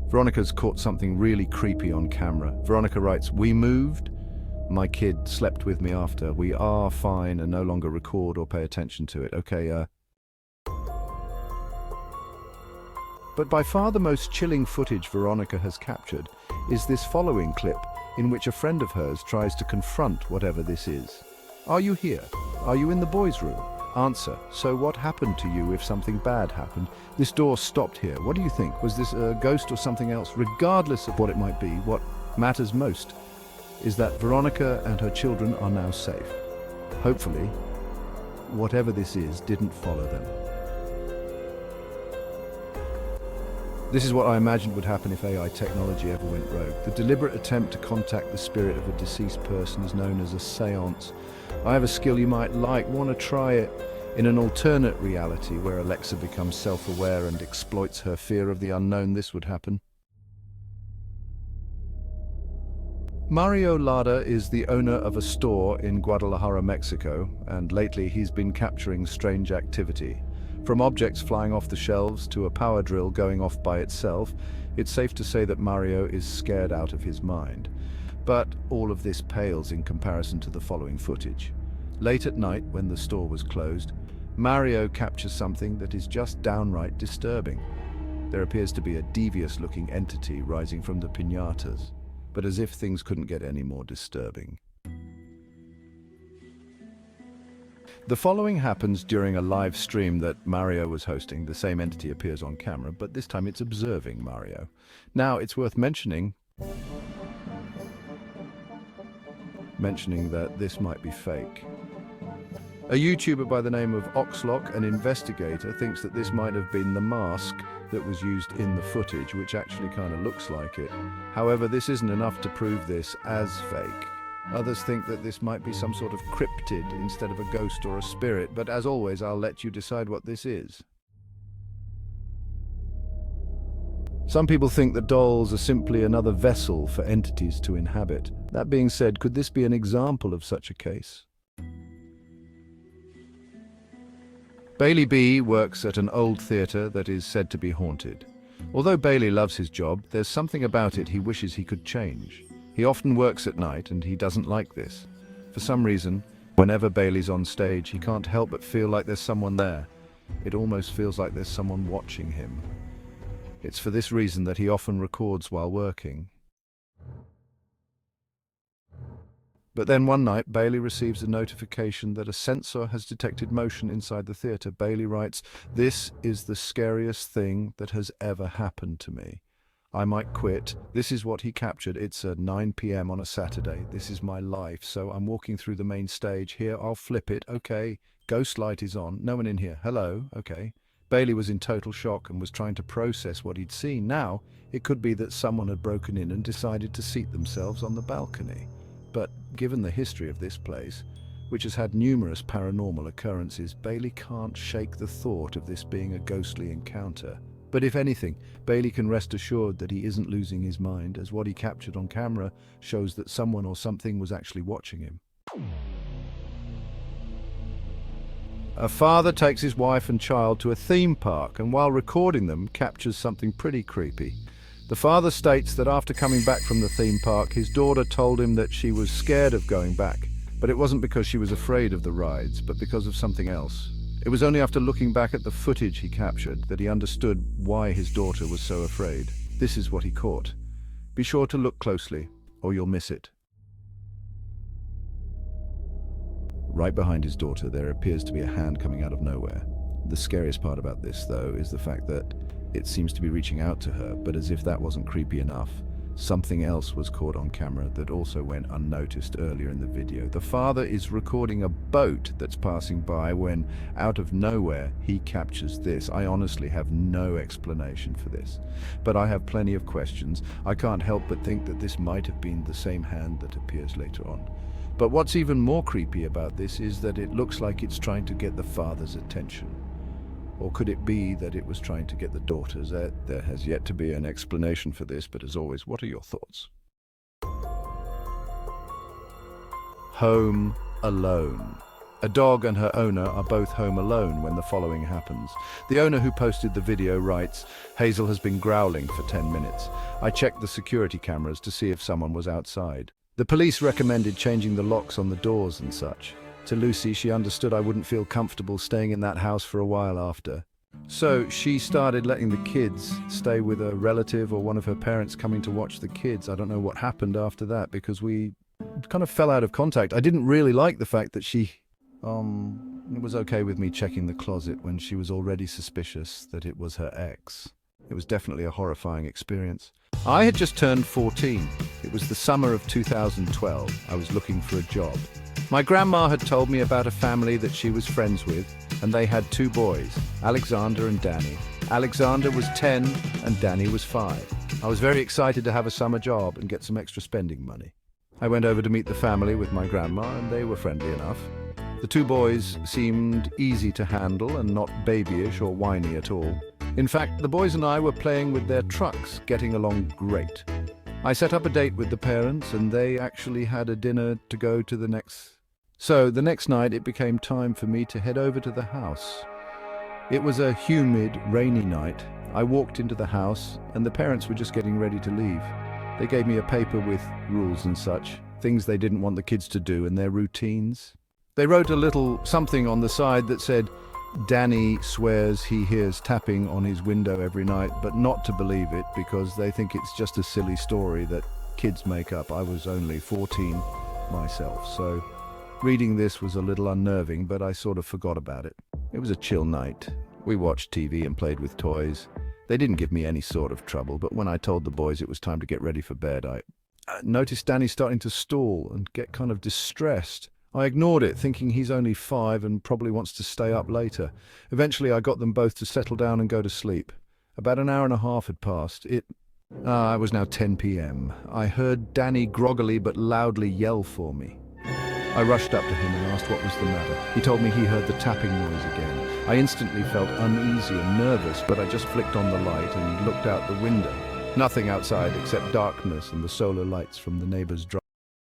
Veronica's caught something really creepy on camera. Veronica writes, "We moved. My kid slept with me after. We are fine and no longer record or pay attention to it." Okay, But by far the most chilling footage Veronica has captured is this following clip in which a friend of hers tries to confront whatever this is. "Are you here? Are you in the boys' room? Answer. So what happened to you if something bad happened? This door stopped here. What do you think? Was this a ghost or something else?" Regardless of what it might be, what matters most is that Veronica and her children are now safe. Hopefully, whatever this is didn't follow them. This is what I imagined would happen if AI technology ever went rogue. The deliberate attempt to contact the spirit of a deceased person is known as a séance. I have a skill you might like. Want to try it in an alternate reality where Alexa becomes self-aware and exploits her fear of the unknown? This would happen. Mario Lada is the owner of a store in Guadalajara, Mexico, and lately he's been capturing strange activity. From objects flying off the shelves to a power drill going off by itself, it's safe to say that Mario is scared out of his mind. But all of this pales in comparison to the following footage. Late at night, when the store was closed, Mario captures something that is just downright disturbing. There appears to be a devious-looking entity rising from the piñatas, but as if things couldn't get any more disturbing. The following happens during a live stream that Mario was hosting. The same entity appears on camera, but this time it's observing Mario. Now, it's worth mentioning that this might be fake. A YouTuber by the name of Oxlock, an investigator, thinks that this might have been the mask that was used in the footage, which actually kind of looks like it. However, this isn't enough to prove this as fake. Others think that this might be some sort of cryptid instead of a ghost or a spirit, but as always, I'll let you decide what this is. Some people think that dolls are simply another vessel for entities to inhabit. That being said, could this be an example of such a case? Bailey B works at an old theatre that is said to be haunted. Although Bailey loves his job, there's something about it he wishes he could change. He often works at night and he doesn't like this. For some reason, whenever Bailey's on stage, he can't help but feel like there's someone there. It almost feels like there's someone watching him. It's for this reason that he often records while working. But then one night, Bailey receives a notification that a sensor has detected motion inside the theatre. Bailey writes, "This is the scariest thing that has ever happened to me. I might quit." This is what he captured. It's 9 p.m. on a Saturday. This is my life. So I'm walking through the main stage. Here, I'll flip it. Okay. Ghost light is on. No one in here. Hello. Okay. Bailey was in total shock and was trying to process what he'd seen. Now, it could be that someone had broken in and decided to seat themselves on the balcony. But given the history of this place, which has had numerous paranormal occurrences, Bailey can't shake the thought of this being a ghostly encounter. But if anything, Bailey can rest assured that he isn't losing his mind, as what he captured on camera shows that someone or something was actually watching him. A father takes his wife and child to a theme park and while recording them captures something pretty creepy. The father states that after coming back from the theme park, his daughter told him that she was scared of going back. But it wasn't because she was afraid of the rides, but because of something else. It was only after looking back at the footage he captured that he understood why his daughter was so afraid. This is what he caught. Be sure to look closely, or you'll miss it. Right behind his daughter, there appears to be a hand coming out of nowhere. The scariest part about this, though, is the fact that it seems to be reaching out to her, but as if that wasn't creepy enough, something else was caught on camera that also went unnoticed earlier in the video. The father is recording a boat that's passing by when, out of nowhere, he captures this. I honestly have no explanation for this, but I have plenty of questions. I can't help but think that this might have been the same hand that appears later on. But what's even more creepy about this is that it looks like it's trying to get the father's attention. Or could it be that it was trying to get the daughter's? There has yet to be an explanation for this, but as always, what are your thoughts? Home Alone. A dog and her owner are both home alone when the following happens. The owner who posted the video writes, "Hazel has been growling for 10 minutes. I checked the security cameras to see if someone was outside. The police recommended changing the locks on the doors and such. To Lucy, she understood I wouldn't feel comfortable staying in that house for a while after. So she started letting the kids stay with a relative or one of her parents coming to watch the kids. I don't know what happened after that because we kind of fell out of contact. I didn't really like the fact that it was okay with me checking the closet when she was already suspicious that it was her ex. It was definitely a horrifying experience. I had just turned 14. It was the summer of 2012. I was looking for a job. My grandma had told me about a family that she was friends with, and they had 2 boys, Alexander and Danny. Alexander was 10 and Danny was 5. I was very excited to have a summer job and get some extra spending money. I went over to meet the family with my grandma, and they were friendly enough. The 2 boys seemed easy to handle and not babyish or whiny at all. In fact, the boys and I were playing with their trucks, getting along great. I set up a date with the parents, and they actually had a dinner to go to the next. So the next night it became time for me to head over to the house. It was a humid, rainy night. I walked into the house, and the parents were just getting ready to leave. They gave me a paper with rules and such, things they didn't want the kids to do and their routines. They wrote a little something on the side that said, "Danny swears he hears tapping on his window every night, but not to believe it because they think it's just a silly story that kids make up." I was only 14 myself, so reading this was a little unnerving, but I sort of forgot about it. It was a chill night. We watched TV and played with toys. They didn't give me any sort of trouble, but when I told the boys it was time to get ready for bed, I noticed Danny starting to stall and get kind of distressed. I ignored it, thinking he's only 5 and probably wants to stay up later. Eventually, I got them both to settle down and go to sleep. About an hour and a half had passed. It was now 10 p.m. I heard Danny groggily but loudly yell for me. I rushed up to him and asked what was the matter. He told me he heard the tapping noise again. I instantly felt uneasy and nervous, but I just flicked on the light and looked out the window. Nothing outside except darkness and the solar lights from the neighbor's drive.